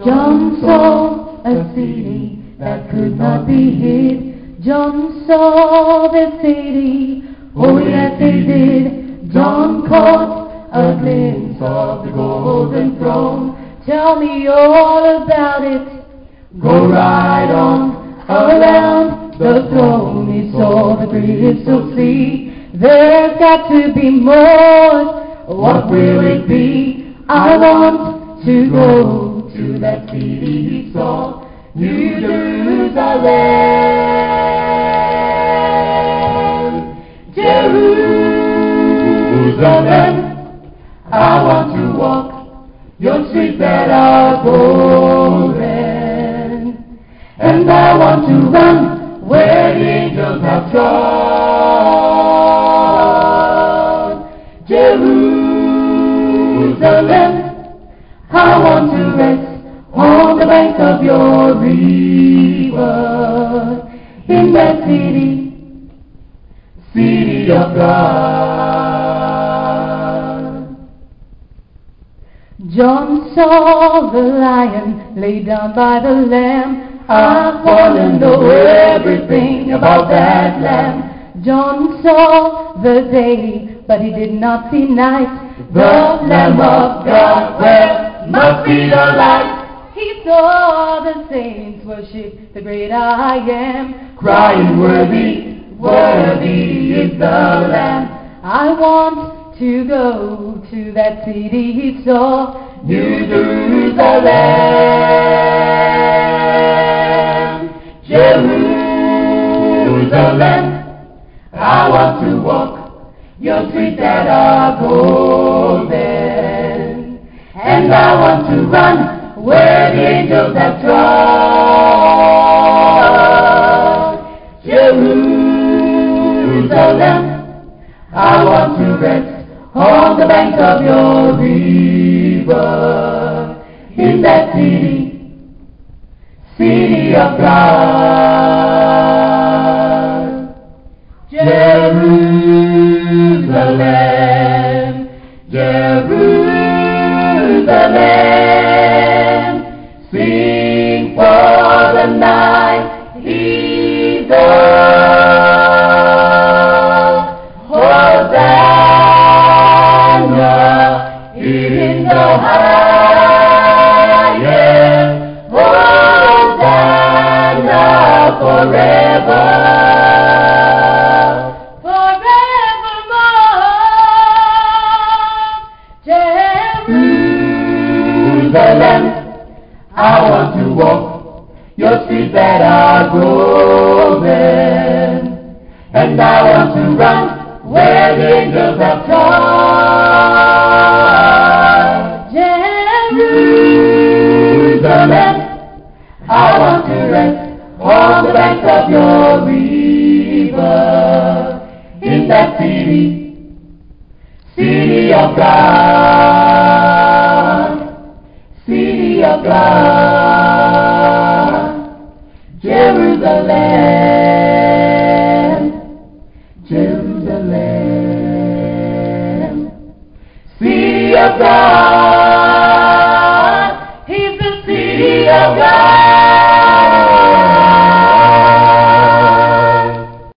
John saw a city that could not be hid. John saw the city, oh yes he did. John caught a glimpse of the golden throne. Tell me all about it. Go right on around the throne. He saw the crystal sea. There's got to be more. What will it be? I want to go to that city he saw, New Jerusalem. Jerusalem, I want to walk your streets that are golden, and I want to run where the angels have trod. Jerusalem, I want to rest on the bank of your river, in that city, city of God. John saw the lion laid down by the lamb. I want to know everything about that lamb. John saw the day, but he did not see night. The Lamb of God, where must be the light. He saw the saints worship the great I am, crying, worthy, worthy is the Lamb. I want to go to that city he saw, New Jerusalem. Jerusalem, I want to walk your streets that are golden, and I want to run where the angels have trod. Jerusalem, I want to rest on the bank of your river, in that city, city of God. Jerusalem, Jerusalem, sing for the night is done. Hosanna in the highest. Hosanna forever. Jerusalem, I want to walk your streets that are golden, and I want to run where the angels have trod. Jerusalem, I want to rest on the banks of your river, in that city, city of God, city of God. Jerusalem, Jerusalem, city of God.